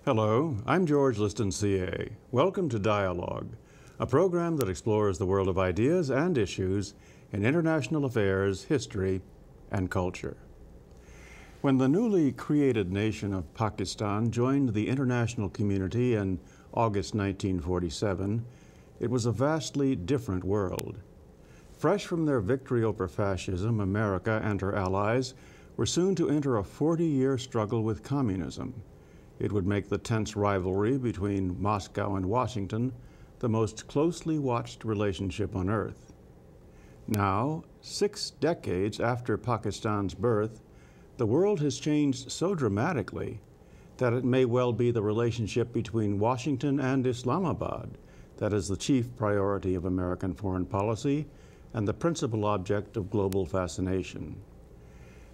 Hello, I'm George Liston, CA. Welcome to Dialogue, a program that explores the world of ideas and issues in international affairs, history, and culture. When the newly created nation of Pakistan joined the international community in August 1947, it was a vastly different world. Fresh from their victory over fascism, America and her allies were soon to enter a 40-year struggle with communism. It would make the tense rivalry between Moscow and Washington the most closely watched relationship on earth. Now, 6 decades after Pakistan's birth, the world has changed so dramatically that it may well be the relationship between Washington and Islamabad that is the chief priority of American foreign policy and the principal object of global fascination.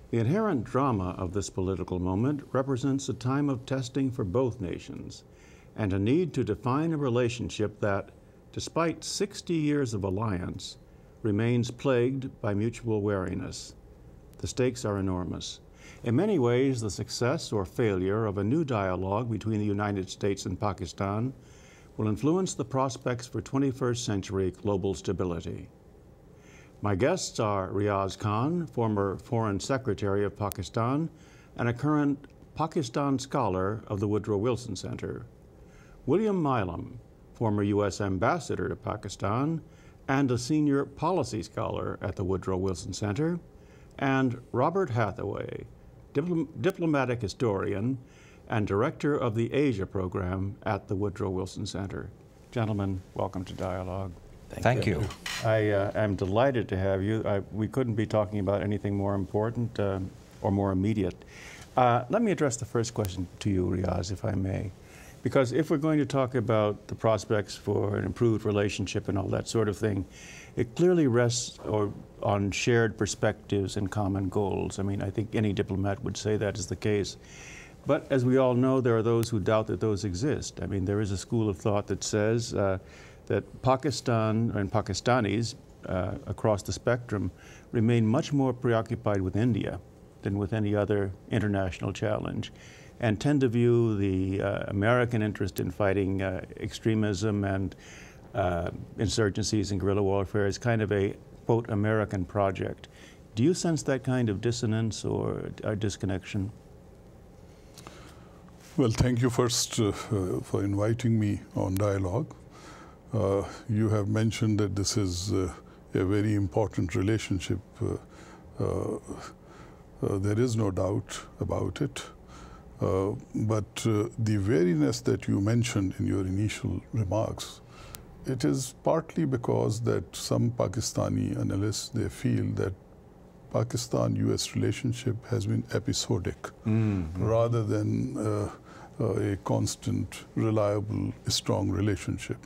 The inherent drama of this political moment represents a time of testing for both nations and a need to define a relationship that, despite 60 years of alliance, remains plagued by mutual wariness. The stakes are enormous. In many ways, the success or failure of a new dialogue between the United States and Pakistan will influence the prospects for 21st century global stability. My guests are Riaz Khan, former Foreign Secretary of Pakistan and a current Pakistan Scholar of the Woodrow Wilson Center; William Milam, former U.S. Ambassador to Pakistan and a Senior Policy Scholar at the Woodrow Wilson Center; and Robert Hathaway, Diplomatic Historian and Director of the Asia Program at the Woodrow Wilson Center. Gentlemen, welcome to Dialogue. Thank you. I am delighted to have you. We couldn't be talking about anything more important or more immediate. Let me address the first question to you, Riaz, if I may. Because if we're going to talk about the prospects for an improved relationship and all that sort of thing, it clearly rests on shared perspectives and common goals. I mean, I think any diplomat would say that is the case. But as we all know, there are those who doubt that those exist. I mean, there is a school of thought that says that Pakistan and Pakistanis across the spectrum remain much more preoccupied with India than with any other international challenge, and tend to view the American interest in fighting extremism and insurgencies and guerrilla warfare as kind of a, quote, American project. Do you sense that kind of dissonance or disconnection? Well, thank you first for inviting me on Dialogue. You have mentioned that this is a very important relationship. There is no doubt about it. But the wariness that you mentioned in your initial remarks, it is partly because that some Pakistani analysts, they feel that Pakistan-US relationship has been episodic rather than a constant, reliable, strong relationship.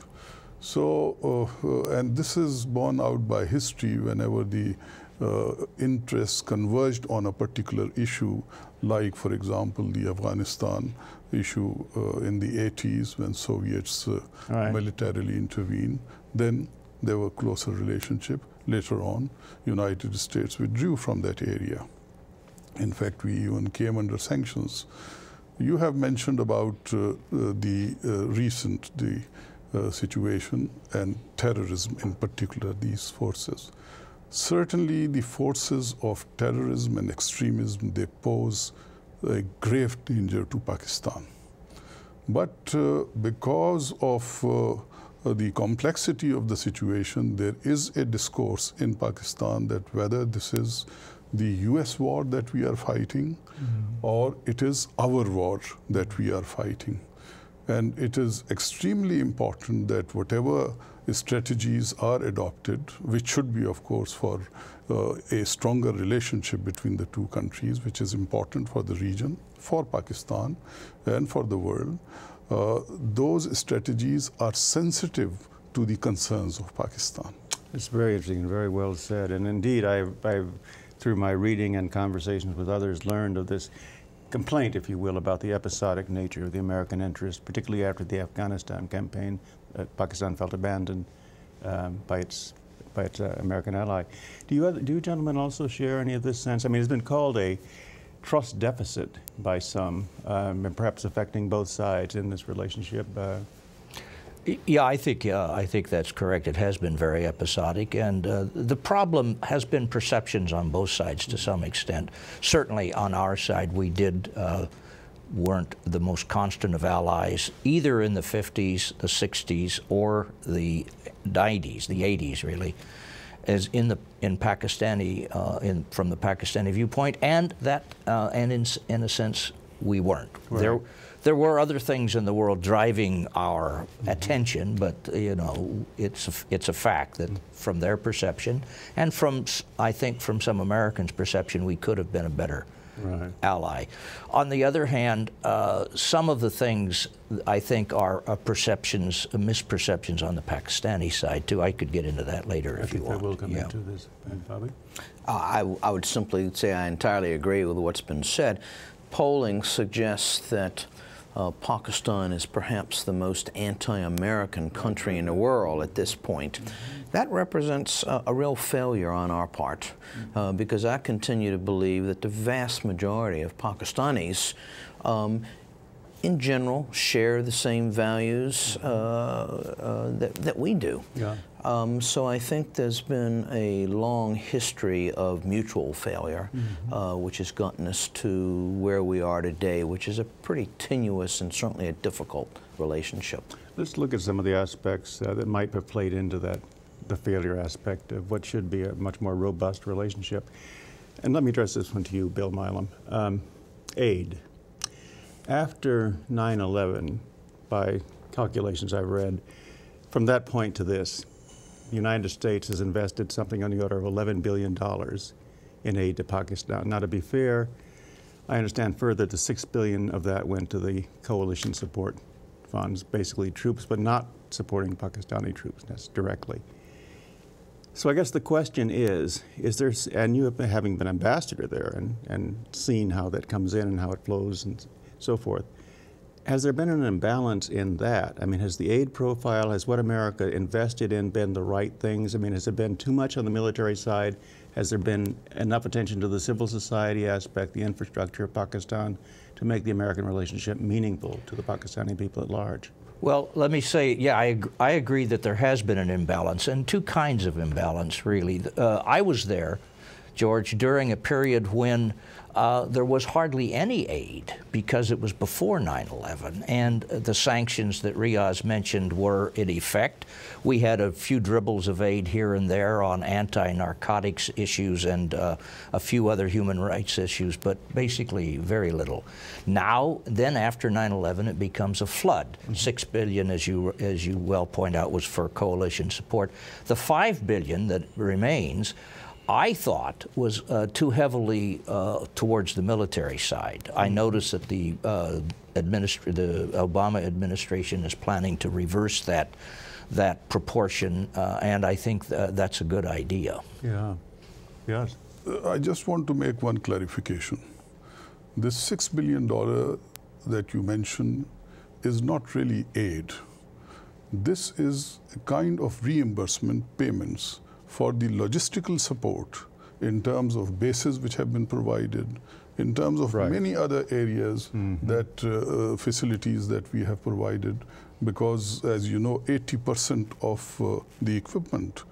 So, and this is borne out by history whenever the interests converged on a particular issue, like, for example, the Afghanistan issue in the 80s when Soviets militarily intervened. Then there were closer relationship. Later on, United States withdrew from that area. In fact, we even came under sanctions. You have mentioned about the recent situation and terrorism in particular, these forces. Certainly the forces of terrorism and extremism, they pose a grave danger to Pakistan. But because of the complexity of the situation, there is a discourse in Pakistan that whether this is the US war that we are fighting or it is our war that we are fighting. And it is extremely important that whatever strategies are adopted, which should be, of course, for a stronger relationship between the two countries, which is important for the region, for Pakistan, and for the world, those strategies are sensitive to the concerns of Pakistan. It's very interesting and very well said. And indeed, I've through my reading and conversations with others, learned of this complaint, if you will, about the episodic nature of the American interest, particularly after the Afghanistan campaign. Pakistan felt abandoned by its American ally. Do you gentlemen also share any of this sense? I mean, it's been called a trust deficit by some, and perhaps affecting both sides in this relationship? Yeah, I think that's correct. It has been very episodic, and the problem has been perceptions on both sides to some extent. Certainly on our side, we weren't the most constant of allies, either in the 50s, the 60s, or the 90s, the 80s, really, as in Pakistani, from the Pakistani viewpoint, and in a sense, we weren't. Right. There were other things in the world driving our attention, but you know, it's a fact that from their perception, and I think from some Americans' perception, we could have been a better ally. On the other hand, some of the things I think are misperceptions on the Pakistani side too. I could get into that later if you want. I will come into this, Bobby. I would simply say I entirely agree with what's been said. Polling suggests that Pakistan is perhaps the most anti-American country in the world at this point. That represents a real failure on our part, because I continue to believe that the vast majority of Pakistanis in general share the same values that we do. Yeah. So I think there's been a long history of mutual failure, which has gotten us to where we are today, which is a pretty tenuous and certainly a difficult relationship. Let's look at some of the aspects that might have played into the failure aspect of what should be a much more robust relationship. And let me address this one to you, Bill Milam. Aid. After 9/11, by calculations I've read, from that point to this, the United States has invested something on the order of $11 billion in aid to Pakistan. Now, to be fair, I understand further that $6 billion of that went to the coalition support funds, basically troops, but not supporting Pakistani troops directly. So I guess the question is there, and you having been ambassador there and seen how that comes in and how it flows and so forth, has there been an imbalance in that? I mean, has the aid profile, has what America invested in been the right things? I mean, has there been too much on the military side? Has there been enough attention to the civil society aspect, the infrastructure of Pakistan, to make the American relationship meaningful to the Pakistani people at large? Well, let me say, yeah, I agree that there has been an imbalance, and two kinds of imbalance, really. I was there, George, during a period when there was hardly any aid because it was before 9/11, and the sanctions that Riaz mentioned were in effect. We had a few dribbles of aid here and there on anti-narcotics issues and a few other human rights issues, but basically very little. Now, then after 9/11, it becomes a flood. $6 billion, as you well point out, was for coalition support. The $5 billion that remains, I thought, was too heavily towards the military side. I noticed that the Obama administration is planning to reverse that proportion, and I think that's a good idea. Yeah. Yes. I just want to make one clarification. This $6 billion that you mentioned is not really aid. This is a kind of reimbursement payments for the logistical support in terms of bases which have been provided, in terms of many other areas that facilities that we have provided, because as you know, 80% of the equipment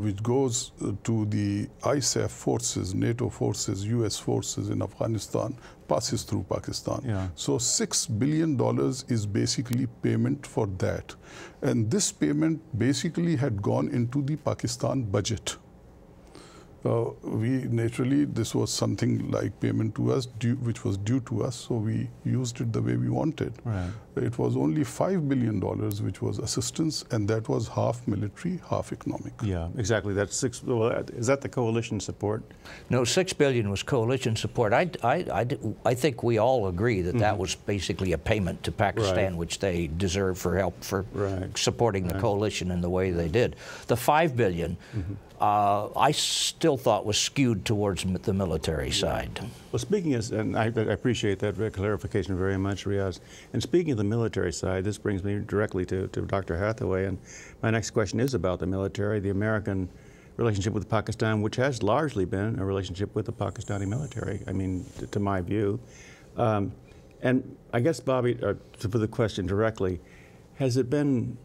which goes to the ISAF forces, NATO forces, US forces in Afghanistan passes through Pakistan. Yeah. So $6 billion is basically payment for that. And this payment basically had gone into the Pakistan budget. This was something like payment to us, which was due to us, so we used it the way we wanted. Right. It was only $5 billion, which was assistance, and that was half military, half economic. Yeah, exactly. That's well, is that the coalition support? No, $6 billion was coalition support. I think we all agree that that was basically a payment to Pakistan, which they deserve for help for supporting the coalition in the way they did. The $5 billion. I still thought was skewed towards the military side. Well, speaking of, and I appreciate that clarification very much, Riaz. And speaking of the military side, this brings me directly to Dr. Hathaway. And my next question is about the military. The American relationship with Pakistan, which has largely been a relationship with the Pakistani military, I mean, to my view. And I guess, Bobby, to put the question directly, has it been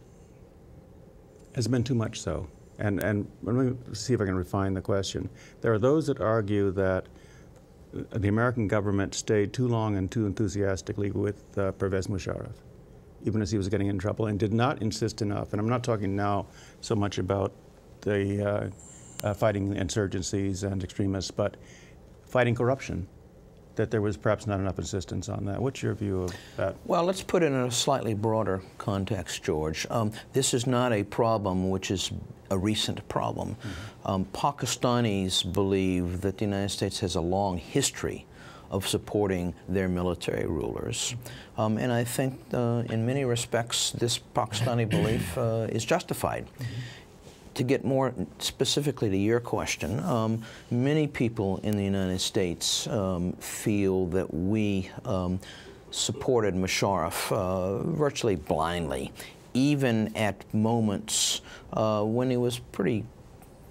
too much so? And let me see if I can refine the question. There are those that argue that the American government stayed too long and too enthusiastically with Pervez Musharraf, even as he was getting in trouble, and did not insist enough. And I'm not talking now so much about the fighting insurgencies and extremists, but fighting corruption, that there was perhaps not enough insistence on that. What's your view of that? Well, let's put it in a slightly broader context, George. This is not a problem which is a recent problem. Pakistanis believe that the United States has a long history of supporting their military rulers. And I think in many respects this Pakistani belief is justified. To get more specifically to your question, many people in the United States feel that we supported Musharraf virtually blindly, even at moments when he was pretty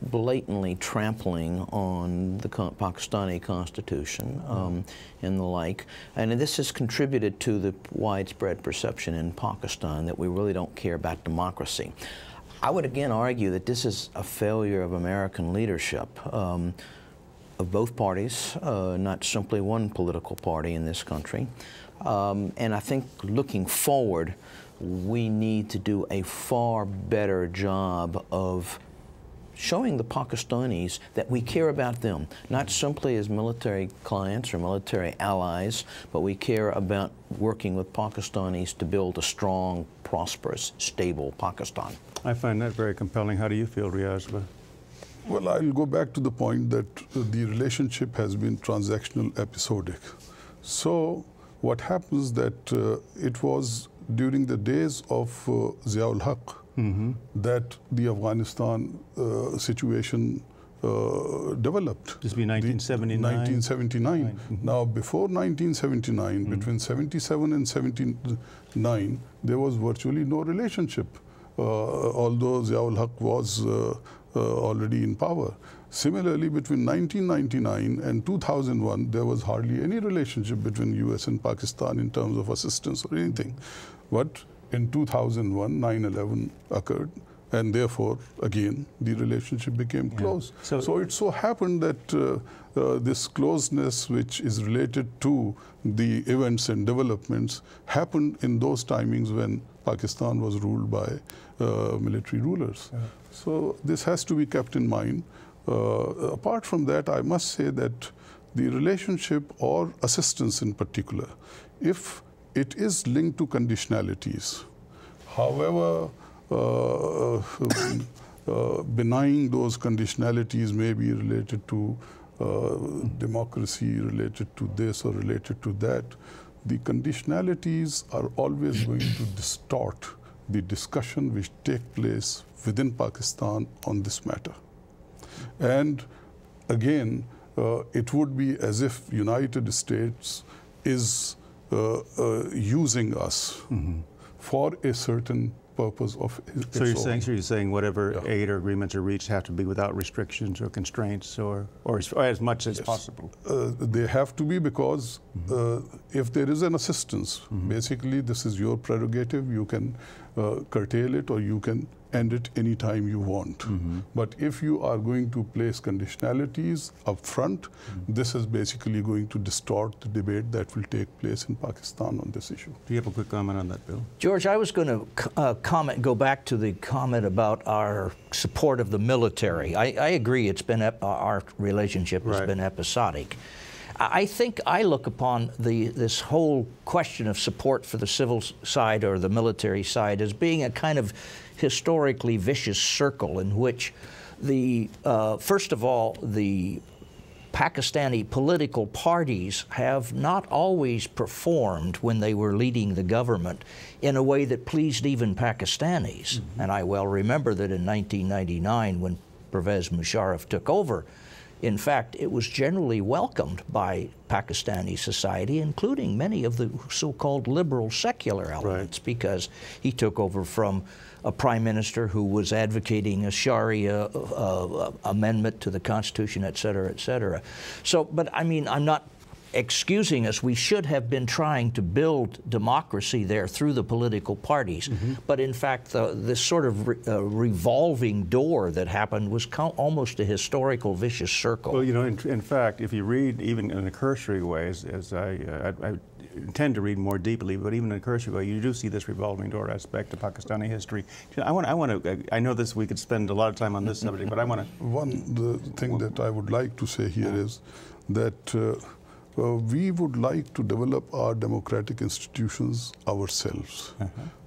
blatantly trampling on the Pakistani constitution and the like. And this has contributed to the widespread perception in Pakistan that we really don't care about democracy. I would again argue that this is a failure of American leadership of both parties, not simply one political party in this country. And I think looking forward, we need to do a far better job of showing the Pakistanis that we care about them, not simply as military clients or military allies, but we care about working with Pakistanis to build a strong, prosperous, stable Pakistan. I find that very compelling. How do you feel, Riaz? Well, I'll go back to the point that the relationship has been transactional, episodic. So what happens that it was during the days of Ziaul Haq that the Afghanistan situation developed. This would be 1979? 1979. Now, before 1979, between 77 and 79, there was virtually no relationship, although Ziaul Haq was already in power. Similarly, between 1999 and 2001, there was hardly any relationship between US and Pakistan in terms of assistance or anything. But in 2001, 9/11 occurred, and therefore, again, the relationship became close. So it so happened that this closeness, which is related to the events and developments, happened in those timings when Pakistan was ruled by military rulers. So this has to be kept in mind. Apart from that, I must say that the relationship or assistance in particular, if it is linked to conditionalities, however benign those conditionalities may be related to democracy, related to this or related to that, the conditionalities are always going to distort the discussion which take place within Pakistan on this matter. And again, it would be as if United States is using us for a certain purpose of its own. So you're saying whatever aid or agreements are reached have to be without restrictions or constraints or as much as possible? They have to be, because if there is an assistance, basically this is your prerogative. You can curtail it or you can end it anytime you want. But if you are going to place conditionalities up front, this is basically going to distort the debate that will take place in Pakistan on this issue. Do you have a quick comment on that, Bill? George, I was going to go back to the comment about our support of the military. I agree it's been, our relationship has been episodic. I think I look upon this whole question of support for the civil side or the military side as being a kind of historically vicious circle in which first of all, the Pakistani political parties have not always performed when they were leading the government in a way that pleased even Pakistanis. And I well remember that in 1999, when Pervez Musharraf took over, In fact, it was generally welcomed by Pakistani society, including many of the so-called liberal secular elements, because he took over from a prime minister who was advocating a Sharia amendment to the Constitution, et cetera, et cetera. So, but I mean, I'm not excusing us. We should have been trying to build democracy there through the political parties. But in fact, this sort of revolving door that happened was almost a historical vicious circle. Well, you know, in fact, if you read even in a cursory way, as I intend to read more deeply, but even in a cursory way, you do see this revolving door aspect of Pakistani history. I know this, we could spend a lot of time on this subject, but I want to... The thing that I would like to say here is that we would like to develop our democratic institutions ourselves.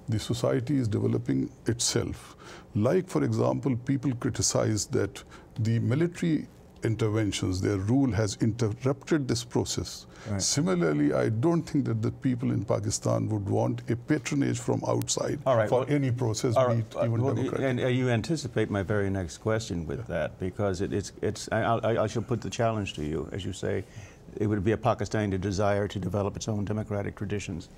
The society is developing itself. Like, for example, people criticize that the military interventions, their rule has interrupted this process. Similarly, I don't think that the people in Pakistan would want a patronage from outside for any process, be it even democratic. And you anticipate my very next question with that, because I shall put the challenge to you, as you say, it would be a Pakistani desire to develop its own democratic traditions.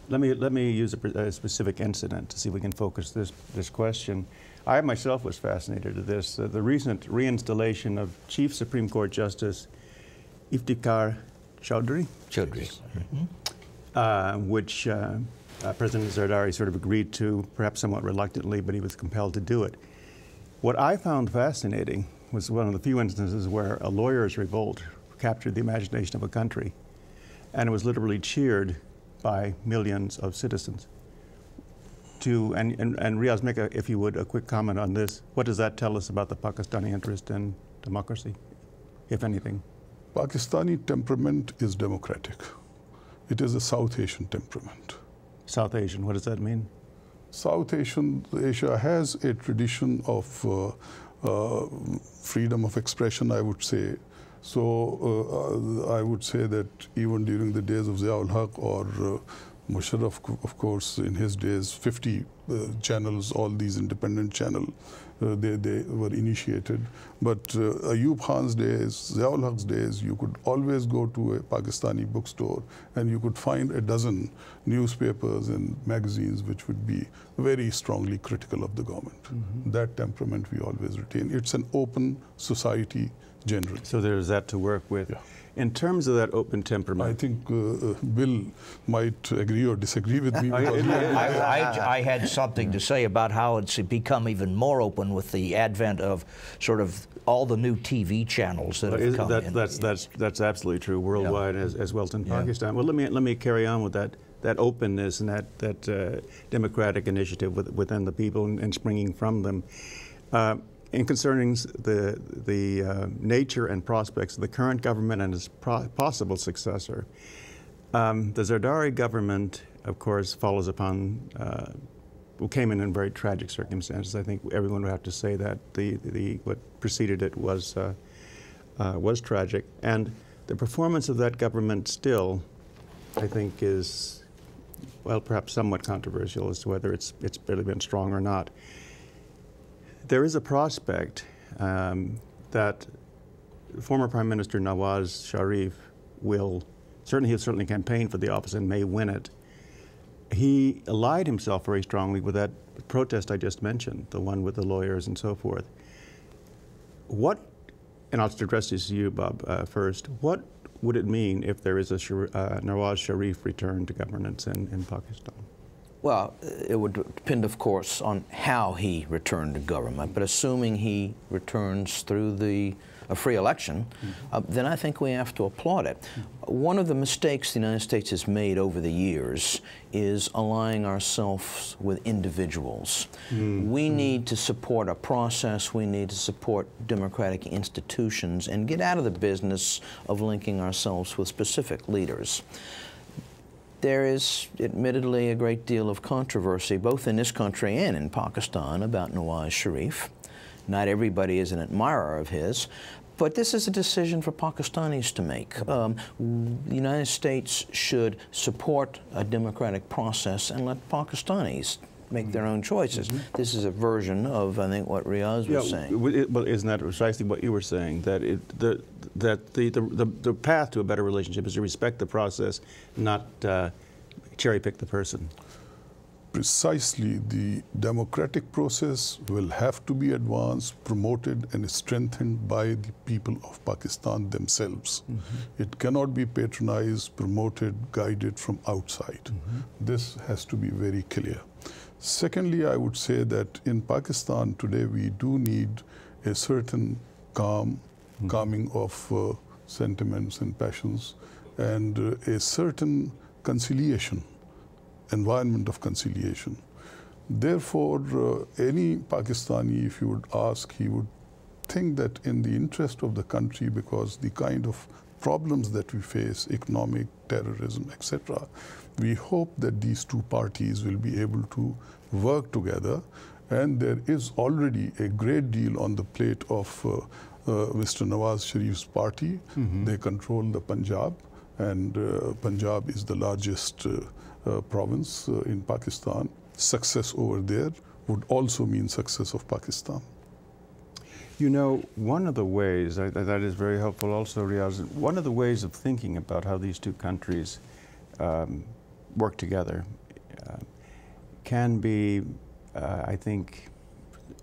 Let me use a specific incident to see if we can focus this question. I myself was fascinated with this. The recent reinstallation of Chief Supreme Court Justice Iftikhar Chaudhry, which President Zardari sort of agreed to, perhaps somewhat reluctantly, but he was compelled to do it. What I found fascinating was one of the few instances where a lawyer's revolt captured the imagination of a country, and it was literally cheered by millions of citizens. And Riaz, make, if you would, a quick comment on this. What does that tell us about the Pakistani interest in democracy, if anything? Pakistani temperament is democratic. It is a South Asian temperament. South Asian, what does that mean? South Asia has a tradition of freedom of expression, I would say. So I would say that even during the days of Ziaul Haq or Musharraf, of course, in his days, 50 channels, all these independent channels, they were initiated. But Ayub Khan's days, Ziaul Haq's days, you could always go to a Pakistani bookstore and you could find a dozen newspapers and magazines which would be very strongly critical of the government. That temperament we always retain. It's an open society generally. So there's that to work with. In terms of that open temperament, I think Bill might agree or disagree with me. I had something to say about how it's become even more open with the advent of sort of all the new TV channels that have come in. That's absolutely true worldwide as well as in Pakistan. Well, let me carry on with that openness and that democratic initiative within the people and springing from them. In concerning the nature and prospects of the current government and its possible successor, the Zardari government, of course, follows upon, came in very tragic circumstances. I think everyone would have to say that what preceded it was tragic, and the performance of that government still, I think, is, well, perhaps somewhat controversial as to whether it's really been strong or not. There is a prospect that former Prime Minister Nawaz Sharif he'll certainly campaign for the office and may win it. He allied himself very strongly with that protest I just mentioned, the one with the lawyers and so forth. And I'll address this to you, Bob, first. What would it mean if there is a Nawaz Sharif return to governance in Pakistan? Well, it would depend, of course, on how he returned to government. But assuming he returns through a free election, then I think we have to applaud it. One of the mistakes the United States has made over the years is allying ourselves with individuals. We need to support a process. We need to support democratic institutions and get out of the business of linking ourselves with specific leaders. There is admittedly a great deal of controversy, both in this country and in Pakistan, about Nawaz Sharif. Not everybody is an admirer of his, but this is a decision for Pakistanis to make. The United States should support a democratic process and let Pakistanis make their own choices. This is a version of, I think, what Riaz was saying. Well, isn't that precisely what you were saying? That the path to a better relationship is to respect the process, not cherry pick the person. Precisely, the democratic process will have to be advanced, promoted, and strengthened by the people of Pakistan themselves. It cannot be patronized, promoted, guided from outside. This has to be very clear. Secondly, I would say that in Pakistan today, we do need a certain calming of sentiments and passions, and a certain conciliation, environment of conciliation. Therefore, any Pakistani, if you would ask, he would think that in the interest of the country, because the kind of problems that we face, economic, terrorism, etc., we hope that these two parties will be able to work together. And there is already a great deal on the plate of Mr. Nawaz Sharif's party. They control the Punjab, and Punjab is the largest province in Pakistan. Success over there would also mean success of Pakistan. You know, one of the ways, that is very helpful also, Riaz, one of the ways of thinking about how these two countries work together can be, I think,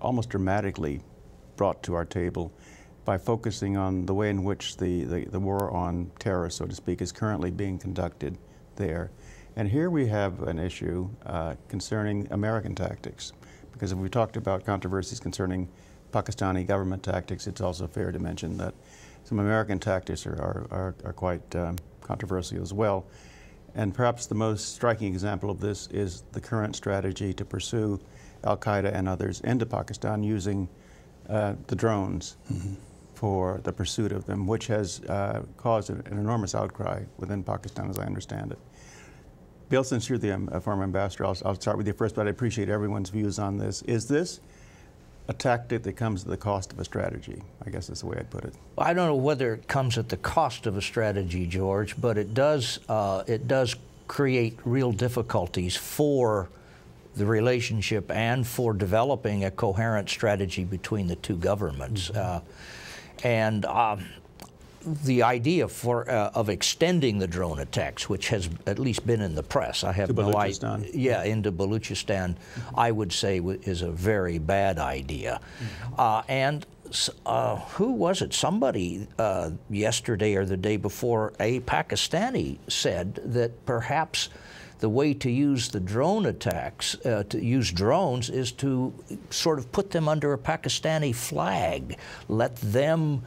almost dramatically brought to our table by focusing on the way in which the war on terror, so to speak, is currently being conducted there. And here we have an issue concerning American tactics, because if we talked about controversies concerning Pakistani government tactics, it's also fair to mention that some American tactics are quite controversial as well. And perhaps the most striking example of this is the current strategy to pursue Al-Qaeda and others into Pakistan using the drones for the pursuit of them, which has caused an enormous outcry within Pakistan, as I understand it. Bill, since you're the former ambassador, I'll start with you first, but I appreciate everyone's views on this. Is this a tactic that comes at the cost of a strategy? I guess that's the way I'd put it. I don't know whether it comes at the cost of a strategy, George, but it does create real difficulties for the relationship and for developing a coherent strategy between the two governments. The idea of extending the drone attacks, which has at least been in the press, I have no idea. Yeah, into Baluchistan, I would say is a very bad idea. Who was it? Somebody yesterday or the day before, a Pakistani said that perhaps the way to use the drone attacks, to use drones, is to sort of put them under a Pakistani flag, let them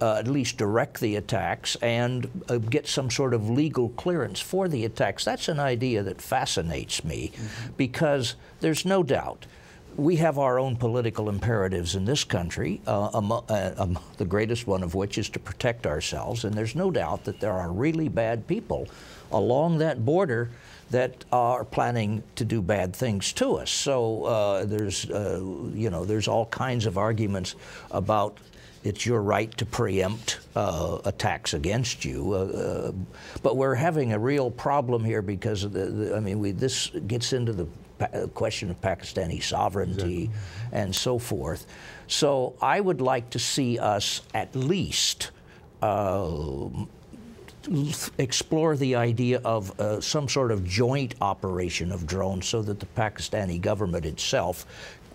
at least direct the attacks and get some sort of legal clearance for the attacks. That's an idea that fascinates me, because there's no doubt we have our own political imperatives in this country, the greatest one of which is to protect ourselves, and there's no doubt that there are really bad people along that border that are planning to do bad things to us. So there's all kinds of arguments about it's your right to preempt attacks against you, but we're having a real problem here because of this gets into the question of Pakistani sovereignty and so forth. So I would like to see us at least explore the idea of some sort of joint operation of drones so that the Pakistani government itself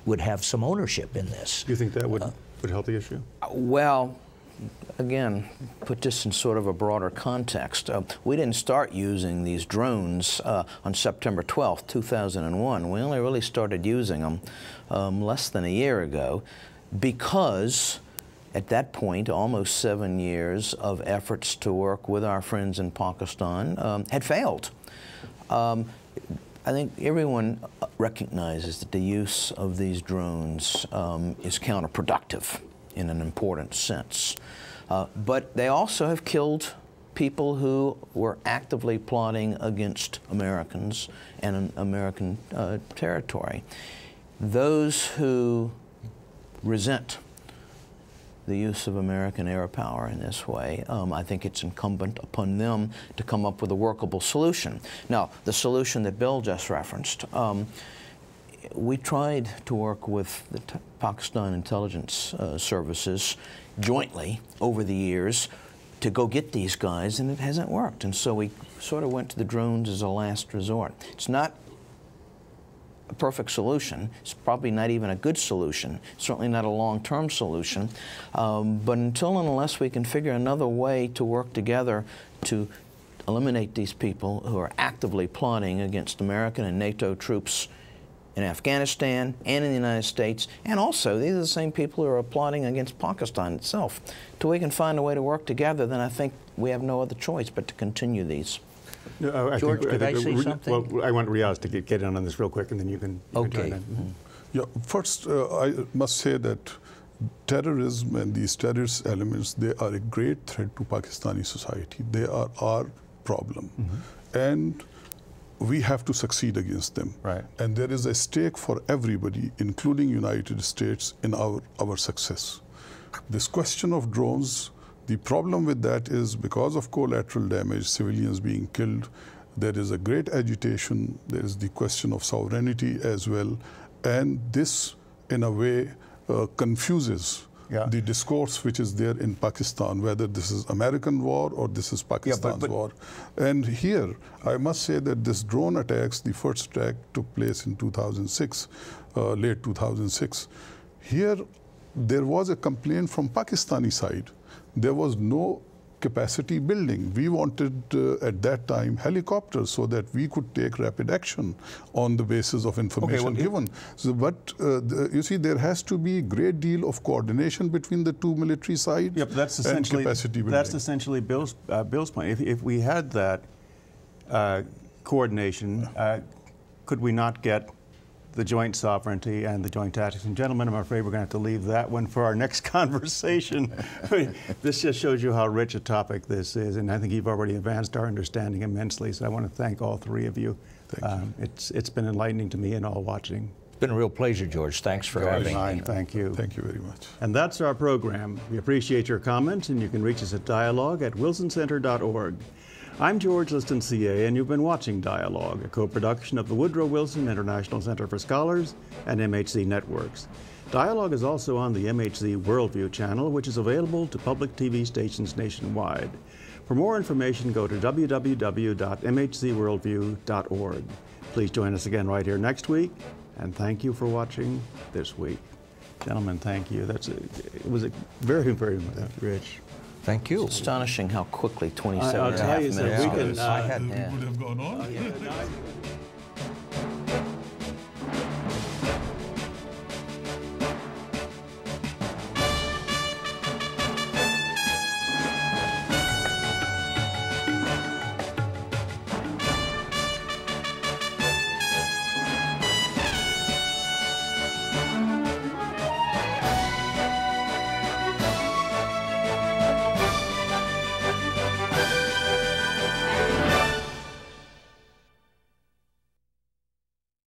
would have some ownership in this. Do you think that would help the issue? Well, again, put this in sort of a broader context. We didn't start using these drones on September 12th, 2001. We only really started using them less than a year ago, because at that point, almost 7 years of efforts to work with our friends in Pakistan had failed. I think everyone recognizes that the use of these drones is counterproductive in an important sense. But they also have killed people who were actively plotting against Americans and American territory. Those who resent the use of American air power in this way, I think it's incumbent upon them to come up with a workable solution. Now, the solution that Bill just referenced we tried to work with the Pakistan intelligence services jointly over the years to go get these guys, and it hasn't worked. And so we sort of went to the drones as a last resort. It's not a perfect solution. It's probably not even a good solution. Certainly not a long-term solution. But until and unless we can figure another way to work together to eliminate these people who are actively plotting against American and NATO troops in Afghanistan and in the United States, and also these are the same people who are plotting against Pakistan itself. Till we can find a way to work together, then I think we have no other choice but to continue these. George, could I say something? Well, I want Riaz to get in on this real quick, and then you can Okay. join in. Yeah, first, I must say that terrorism and these terrorist elements, they are a great threat to Pakistani society. They are our problem. And we have to succeed against them. Right. And there is a stake for everybody, including United States, in our success. This question of drones, the problem with that is because of collateral damage, civilians being killed, there is a great agitation, there is the question of sovereignty as well, and this, in a way, confuses the discourse which is there in Pakistan, whether this is American war or this is Pakistan's war. And here, I must say that this drone attacks, the first attack took place in 2006, late 2006. Here, there was a complaint from Pakistani side. There was no capacity building. We wanted, at that time, helicopters so that we could take rapid action on the basis of information given. So, but you see, there has to be a great deal of coordination between the two military sides that's and capacity building. That's essentially Bill's point. If we had that coordination, could we not get the joint sovereignty and the joint tactics? And gentlemen, I'm afraid we're going to have to leave that one for our next conversation. This just shows you how rich a topic this is, and I think you've already advanced our understanding immensely, so I want to thank all three of you. Thank you. It's been enlightening to me and all watching. It's been a real pleasure, George. Thanks for having me. Thank you. Thank you very much. And that's our program. We appreciate your comments, and you can reach us at dialogue@wilsoncenter.org. I'm George Liston, CA, and you've been watching Dialogue, a co-production of the Woodrow Wilson International Center for Scholars and MHC Networks. Dialogue is also on the MHC Worldview channel, which is available to public TV stations nationwide. For more information, go to www.mhcworldview.org. Please join us again right here next week, and thank you for watching this week. Gentlemen, thank you. It was a very, very rich. Thank you. It's astonishing how quickly 27 I'll and a tell half you, minutes we goes. can, Would have gone on.